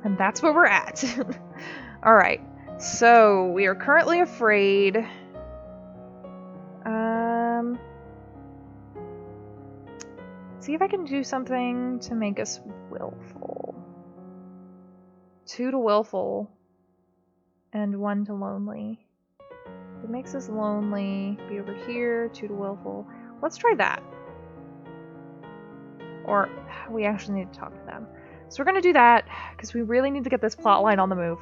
And that's where we're at. Alright, so we are currently afraid. See if I can do something to make us willful. 2 to willful, and 1 to lonely. If it makes us lonely, be over here, 2 to willful. Let's try that. Or we actually need to talk to them. So we're gonna do that, because we really need to get this plot line on the move.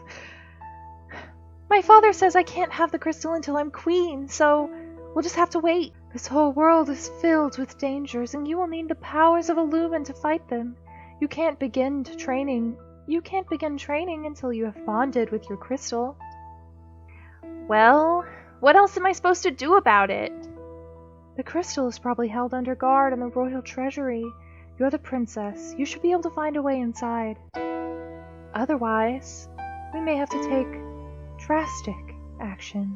My father says I can't have the crystal until I'm queen, so we'll just have to wait. This whole world is filled with dangers, and you will need the powers of Illumin to fight them. You can't begin training until you have bonded with your crystal. Well, what else am I supposed to do about it? The crystal is probably held under guard in the royal treasury. You're the princess. You should be able to find a way inside. Otherwise, we may have to take drastic action.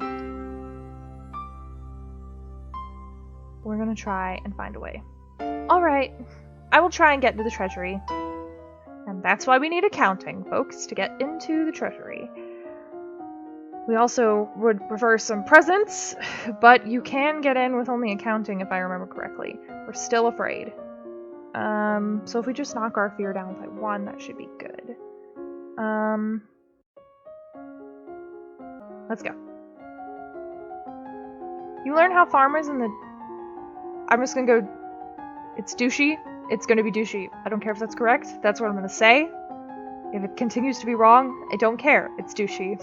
We're gonna try and find a way. Alright, I will try and get into the treasury. And that's why we need accounting, folks, to get into the treasury. We also would prefer some presents, but you can get in with only accounting if I remember correctly. We're still afraid. So if we just knock our fear down by 1, that should be good. Let's go. You learn how farmers in the... I'm just gonna go... It's douchey. It's gonna be douchey. I don't care if that's correct. That's what I'm gonna say. If it continues to be wrong, I don't care. It's douchey.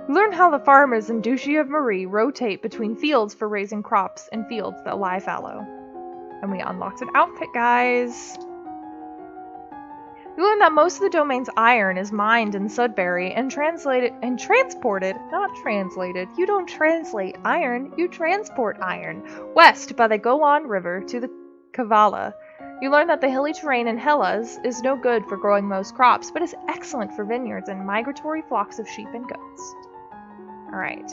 You learn how the farmers in Duchy of Marie rotate between fields for raising crops and fields that lie fallow. And we unlocked an outfit, guys. You learn that most of the domain's iron is mined in Sudbury and transported. Not translated. You don't translate iron, you transport iron west by the Golan River to the Kavala. You learn that the hilly terrain in Hellas is no good for growing most crops, but is excellent for vineyards and migratory flocks of sheep and goats. Alright.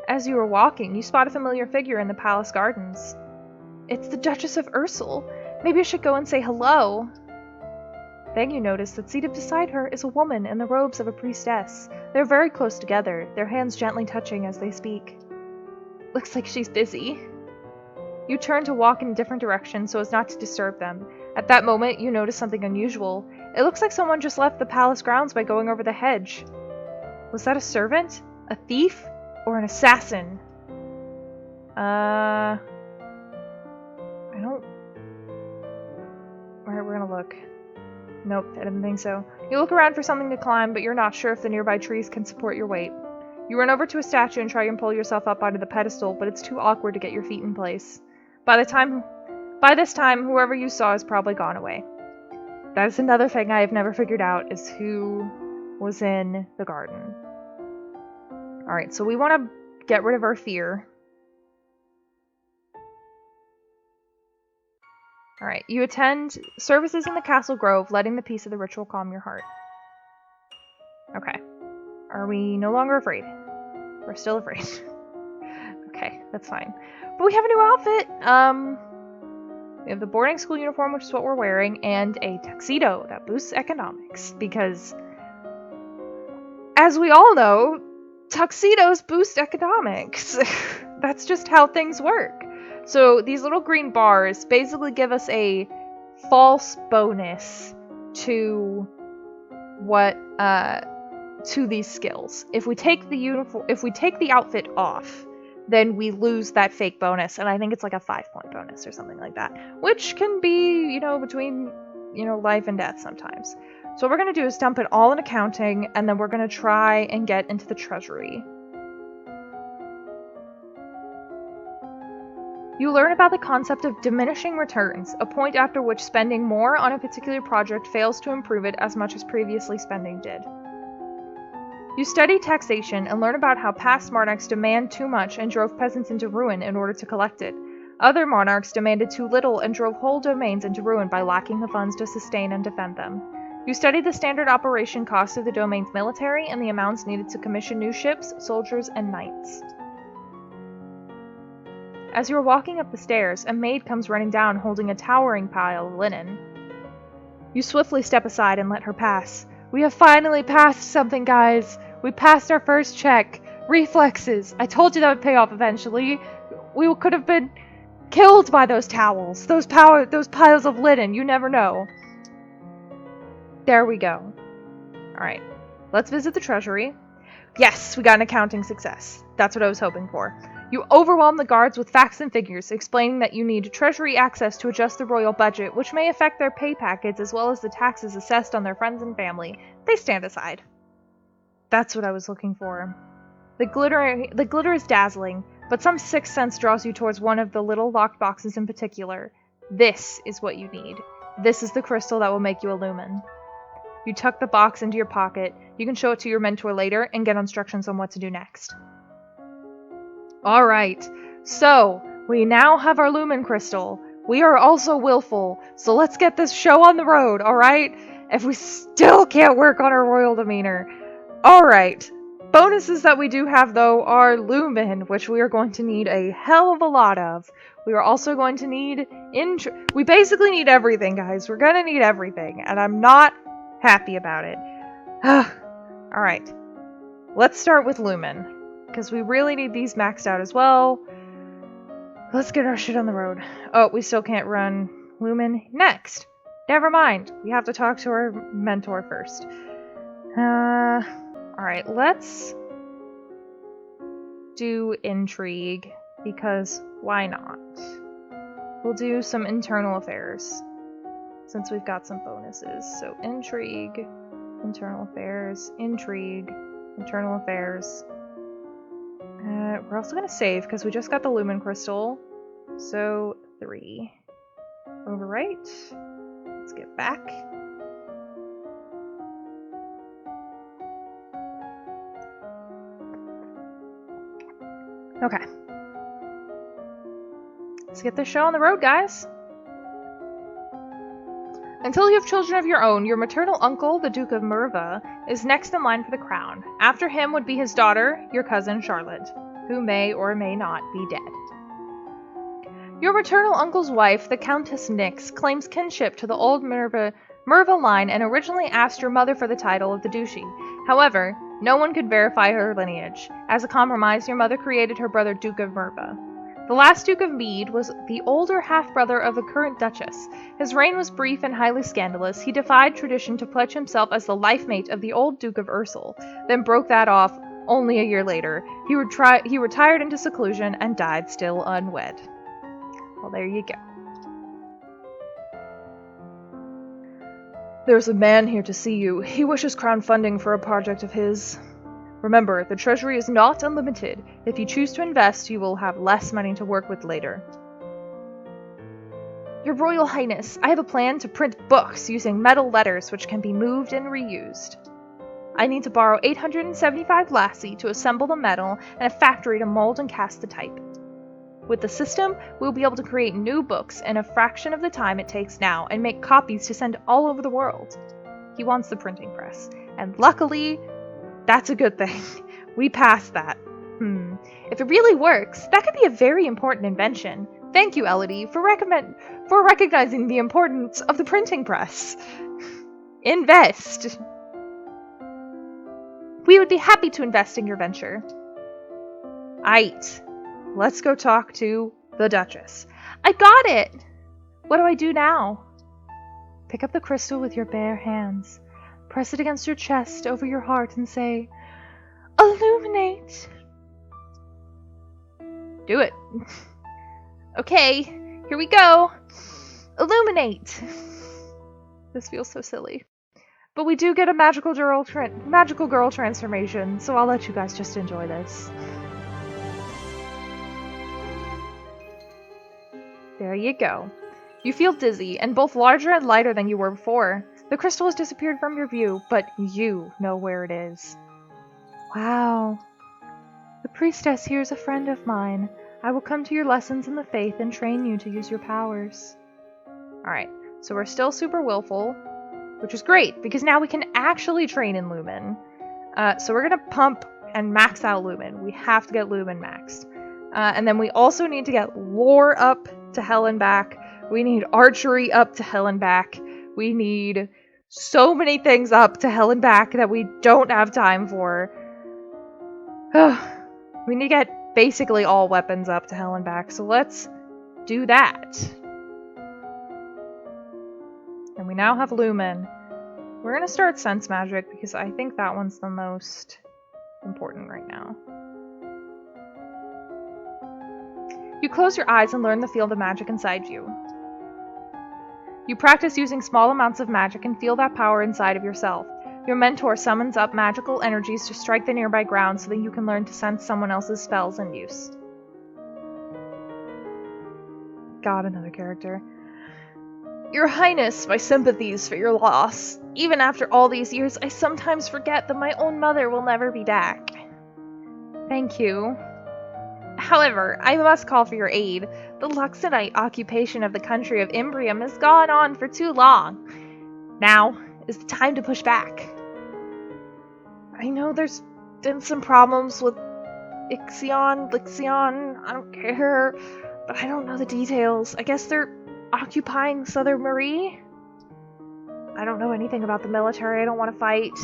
As you were walking, you spot a familiar figure in the palace gardens. It's the Duchess of Ursul. Maybe I should go and say hello. Then you notice that seated beside her is a woman in the robes of a priestess. They're very close together, their hands gently touching as they speak. Looks like she's busy. You turn to walk in a different direction so as not to disturb them. At that moment, you notice something unusual. It looks like someone just left the palace grounds by going over the hedge. Was that a servant? A thief? Or an assassin? I don't... Alright, we're gonna look. Nope, I didn't think so. You look around for something to climb, but you're not sure if the nearby trees can support your weight. You run over to a statue and try and pull yourself up onto the pedestal, but it's too awkward to get your feet in place. By this time, whoever you saw has probably gone away. That is another thing I have never figured out, is who was in the garden. Alright, so we want to get rid of our fear. Alright, you attend services in the Castle Grove, letting the peace of the ritual calm your heart. Okay. Are we no longer afraid? We're still afraid. Okay, that's fine. But we have a new outfit! We have the boarding school uniform, which is what we're wearing, and a tuxedo that boosts economics, because, as we all know, tuxedos boost economics. That's just how things work. So these little green bars basically give us a false bonus to to these skills. If we take the outfit off, then we lose that fake bonus, and I think it's like a 5-point bonus or something like that, which can be, between, life and death sometimes. So what we're going to do is dump it all in accounting, and then we're going to try and get into the treasury. You learn about the concept of diminishing returns, a point after which spending more on a particular project fails to improve it as much as previously spending did. You study taxation and learn about how past monarchs demand too much and drove peasants into ruin in order to collect it. Other monarchs demanded too little and drove whole domains into ruin by lacking the funds to sustain and defend them. You study the standard operation costs of the domain's military and the amounts needed to commission new ships, soldiers, and knights. As you are walking up the stairs, a maid comes running down holding a towering pile of linen. You swiftly step aside and let her pass. We have finally passed something, guys. We passed our first check. Reflexes. I told you that would pay off eventually. We could have been killed by those towels. Those piles of linen. You never know. There we go. Alright. Let's visit the treasury. Yes, we got an accounting success. That's what I was hoping for. You overwhelm the guards with facts and figures, explaining that you need treasury access to adjust the royal budget, which may affect their pay packets as well as the taxes assessed on their friends and family. They stand aside. That's what I was looking for. The glitter is dazzling, but some sixth sense draws you towards one of the little locked boxes in particular. This is what you need. This is the crystal that will make you a lumen. You tuck the box into your pocket. You can show it to your mentor later and get instructions on what to do next. Alright, so we now have our lumen crystal. We are also willful, so let's get this show on the road, alright? If we still can't work on our royal demeanor. Alright, bonuses that we do have though are lumen, which we are going to need a hell of a lot of. We are also going to need we basically need everything, guys. We're gonna need everything, and I'm not happy about it. Alright, let's start with lumen. Because we really need these maxed out as well. Let's get our shit on the road. Oh, we still can't run lumen. Next! Never mind. We have to talk to our mentor first. Alright, let's do intrigue. Because why not? We'll do some internal affairs. Since we've got some bonuses. So intrigue, internal affairs, intrigue, internal affairs. We're also going to save because we just got the lumen crystal. So 3. Overwrite. Let's get back. Okay. Let's get this show on the road, guys. Until you have children of your own, your maternal uncle, the Duke of Merva, is next in line for the crown. After him would be his daughter, your cousin Charlotte, who may or may not be dead. Your maternal uncle's wife, the Countess Nyx, claims kinship to the old Merva line and originally asked your mother for the title of the duchy. However, no one could verify her lineage. As a compromise, your mother created her brother Duke of Merva. The last Duke of Mead was the older half-brother of the current Duchess. His reign was brief and highly scandalous. He defied tradition to pledge himself as the life mate of the old Duke of Ursel, then broke that off only a year later. He retired into seclusion and died still unwed. Well, there you go. There's a man here to see you. He wishes crown funding for a project of his. Remember, the treasury is not unlimited. If you choose to invest, you will have less money to work with later. Your Royal Highness, I have a plan to print books using metal letters which can be moved and reused. I need to borrow 875 lassie to assemble the metal and a factory to mold and cast the type. With the system, we'll be able to create new books in a fraction of the time it takes now and make copies to send all over the world. He wants the printing press, and luckily, that's a good thing. We passed that. If it really works, that could be a very important invention. Thank you, Elodie, for recognizing the importance of the printing press. Invest. We would be happy to invest in your venture. Aight. Let's go talk to the Duchess. I got it! What do I do now? Pick up the crystal with your bare hands. Press it against your chest over your heart and say, Illuminate! Do it. Okay, here we go. Illuminate! This feels so silly. But we do get a magical girl transformation, so I'll let you guys just enjoy this. There you go. You feel dizzy, and both larger and lighter than you were before. The crystal has disappeared from your view, but you know where it is. Wow. The priestess here is a friend of mine. I will come to your lessons in the faith and train you to use your powers. Alright, so we're still super willful, which is great, because now we can actually train in Lumen. So we're going to pump and max out Lumen. We have to get Lumen maxed. And then we also need to get lore up to hell and back. We need archery up to hell and back. We need so many things up to hell and back that we don't have time for. We need to get basically all weapons up to hell and back, so let's do that. And we now have Lumen. We're gonna start Sense Magic because I think that one's the most important right now. You close your eyes and learn the field of magic inside you. You practice using small amounts of magic and feel that power inside of yourself. Your mentor summons up magical energies to strike the nearby ground so that you can learn to sense someone else's spells in use. God, another character. Your Highness, my sympathies for your loss. Even after all these years, I sometimes forget that my own mother will never be back. Thank you. However, I must call for your aid. The Luxonite occupation of the country of Imbrium has gone on for too long. Now is the time to push back. I know there's been some problems with Ixion, I don't care, but I don't know the details. I guess they're occupying Southern Marie? I don't know anything about the military. I don't want to fight.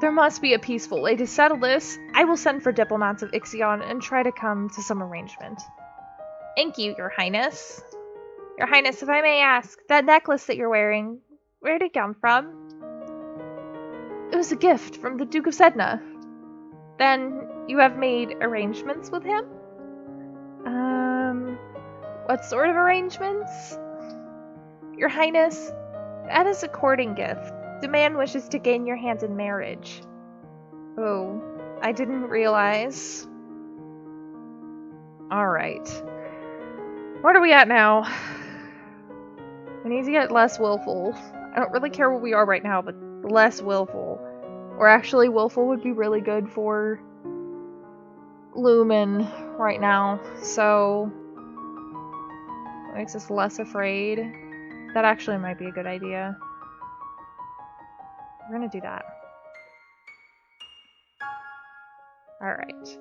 There must be a peaceful way to settle this. I will send for diplomats of Ixion and try to come to some arrangement. Thank you, Your Highness. Your Highness, if I may ask, that necklace that you're wearing, where did it come from? It was a gift from the Duke of Sedna. Then you have made arrangements with him? What sort of arrangements? Your Highness, that is a courting gift. The man wishes to gain your hand in marriage. Oh, I didn't realize. Alright. What are we at now? We need to get less willful. I don't really care what we are right now, but less willful. Or actually, willful would be really good for Lumen right now. So, it makes us less afraid. That actually might be a good idea. We're gonna do that. Alright.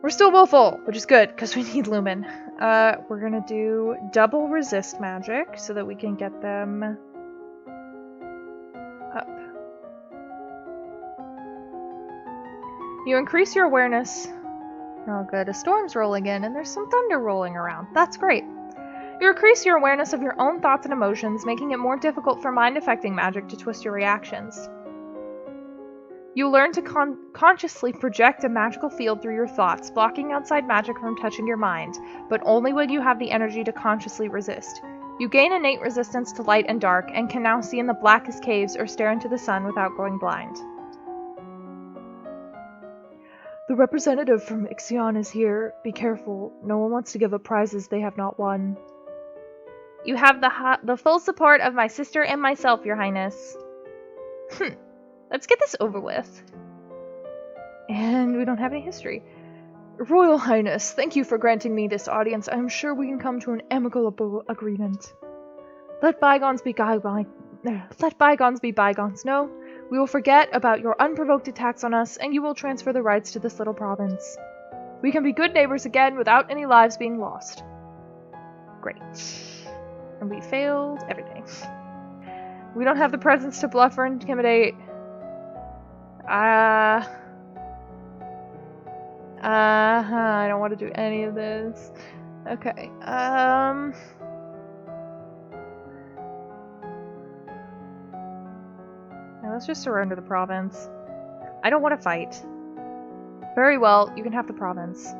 We're still willful, which is good, because we need Lumen. We're gonna do double resist magic, so that we can get them up. You increase your awareness. Oh good, a storm's rolling in, and there's some thunder rolling around. That's great. You increase your awareness of your own thoughts and emotions, making it more difficult for mind-affecting magic to twist your reactions. You learn to consciously project a magical field through your thoughts, blocking outside magic from touching your mind, but only when you have the energy to consciously resist. You gain innate resistance to light and dark, and can now see in the blackest caves or stare into the sun without going blind. The representative from Ixion is here. Be careful. No one wants to give up prizes they have not won. You have the full support of my sister and myself, Your Highness. Let's get this over with. And we don't have any history. Royal Highness, thank you for granting me this audience. I'm sure we can come to an amicable agreement. Let bygones be bygones. No, we will forget about your unprovoked attacks on us, and you will transfer the rights to this little province. We can be good neighbors again without any lives being lost. Great. And we failed everything. We don't have the presence to bluff or intimidate. I don't want to do any of this. Okay, now let's just surrender the province. I don't want to fight. Very well, you can have the province.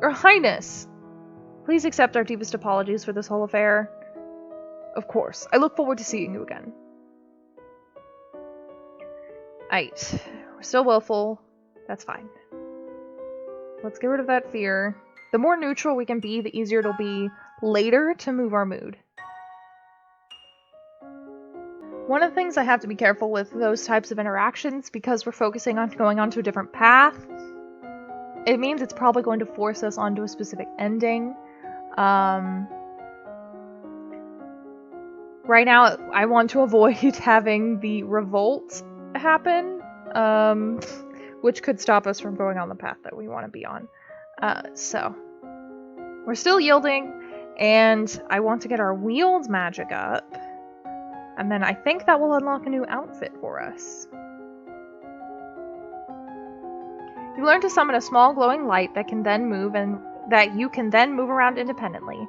Your Highness! Please accept our deepest apologies for this whole affair. Of course. I look forward to seeing you again. Aight. We're still willful. That's fine. Let's get rid of that fear. The more neutral we can be, the easier it'll be later to move our mood. One of the things I have to be careful with those types of interactions, because we're focusing on going onto a different path, it means it's probably going to force us onto a specific ending. Right now, I want to avoid having the revolt happen, which could stop us from going on the path that we want to be on. So we're still yielding, and I want to get our wield magic up, and then I think that will unlock a new outfit for us. You learn to summon a small glowing light that can then move and that you can then move around independently.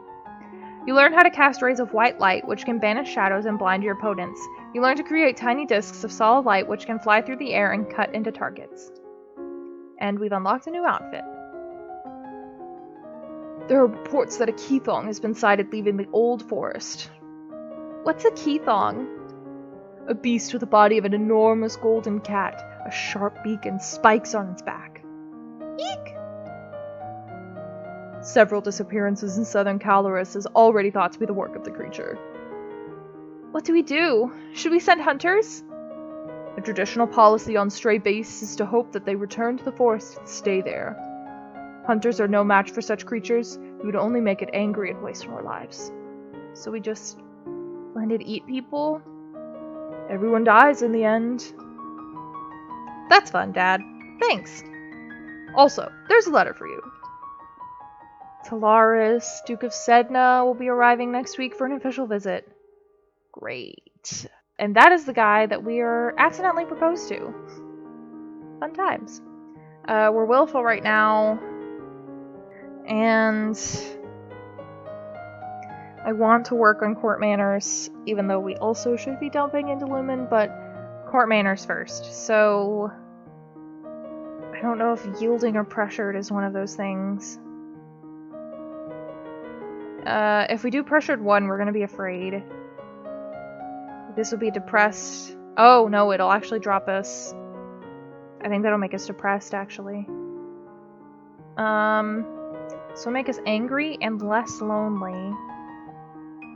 You learn how to cast rays of white light, which can banish shadows and blind your opponents. You learn to create tiny discs of solid light, which can fly through the air and cut into targets. And we've unlocked a new outfit. There are reports that a Keithong has been sighted leaving the old forest. What's a Keithong? A beast with the body of an enormous golden cat, a sharp beak and spikes on its back. Eek! Several disappearances in southern Caloris is already thought to be the work of the creature. What do we do? Should we send hunters? A traditional policy on stray beasts is to hope that they return to the forest and stay there. Hunters are no match for such creatures. We would only make it angry and waste more lives. So we just let it eat people? Everyone dies in the end. That's fun, Dad. Thanks. Also, there's a letter for you. Talaris, Duke of Sedna, will be arriving next week for an official visit. Great. And that is the guy that we are accidentally proposed to. Fun times. We're willful right now. And I want to work on court manners, even though we also should be delving into Lumen, but court manners first. So I don't know if yielding or pressured is one of those things. If we do pressured 1, we're gonna be afraid. This will be depressed. Oh, no, it'll actually drop us. I think that'll make us depressed, actually. So make us angry and less lonely.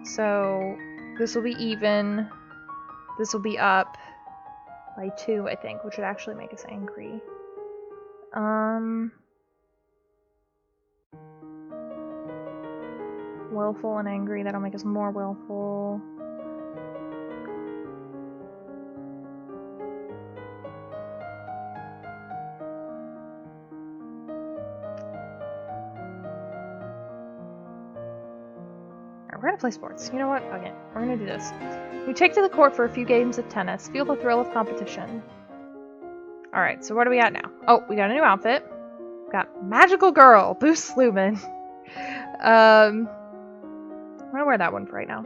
So this will be even. This will be up by 2, I think, which would actually make us angry. Willful and angry, that'll make us more willful. Alright, we're gonna play sports. You know what? Okay, we're gonna do this. We take to the court for a few games of tennis. Feel the thrill of competition. Alright, so what are we at now? Oh, we got a new outfit. We got Magical Girl, boosts Lumen. I'm gonna wear that one for right now.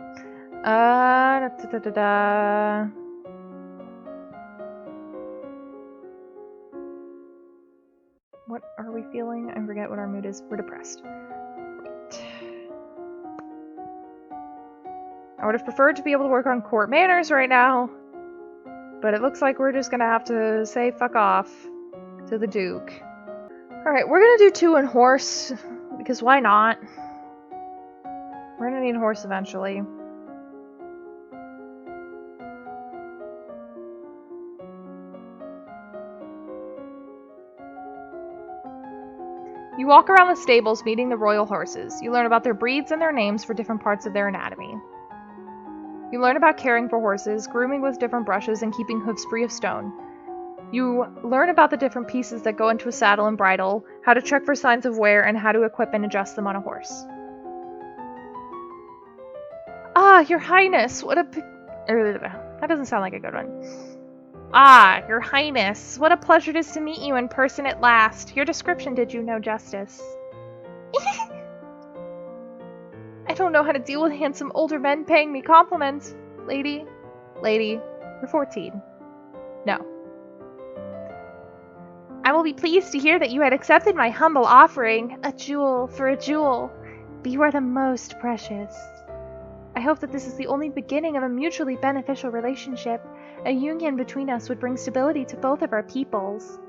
What are we feeling? I forget what our mood is. We're depressed. Right. I would have preferred to be able to work on court manners right now, but it looks like we're just gonna have to say fuck off to the Duke. Alright, we're gonna do 2 in horse, because why not? We're gonna need horse eventually. You walk around the stables meeting the royal horses. You learn about their breeds and their names for different parts of their anatomy. You learn about caring for horses, grooming with different brushes, and keeping hooves free of stone. You learn about the different pieces that go into a saddle and bridle, how to check for signs of wear, and how to equip and adjust them on a horse. Ah, Your Highness, what a that doesn't sound like a good one. Ah, Your Highness, what a pleasure it is to meet you in person at last. Your description did you no justice. I don't know how to deal with handsome older men paying me compliments. Lady, you're 14. No. I will be pleased to hear that you had accepted my humble offering, a jewel for a jewel. But you are the most precious. I hope that this is the only beginning of a mutually beneficial relationship. A union between us would bring stability to both of our peoples.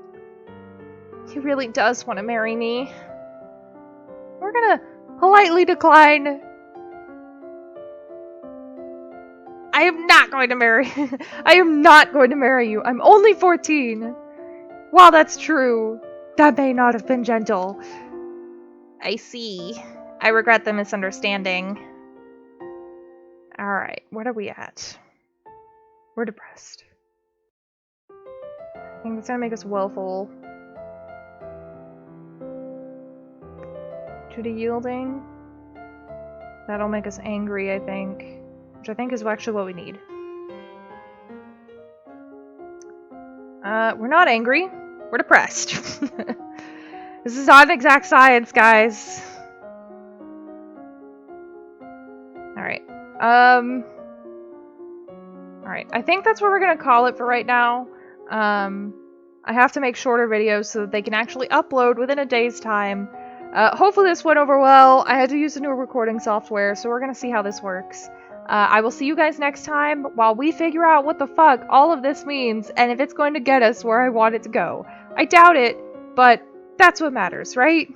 He really does want to marry me. We're gonna politely decline. I am not going to marry. I am not going to marry you. I'm only 14. While that's true, that may not have been gentle. I see. I regret the misunderstanding. Alright, what are we at? We're depressed. I think it's gonna make us willful. due to yielding. That'll make us angry, I think. Which I think is actually what we need. We're not angry. We're depressed. This is not exact science, guys. Alright. Alright, I think that's what we're gonna call it for right now. I have to make shorter videos so that they can actually upload within a day's time. Hopefully this went over well. I had to use a new recording software, so we're gonna see how this works. I will see you guys next time while we figure out what the fuck all of this means and if it's going to get us where I want it to go. I doubt it, but that's what matters, right?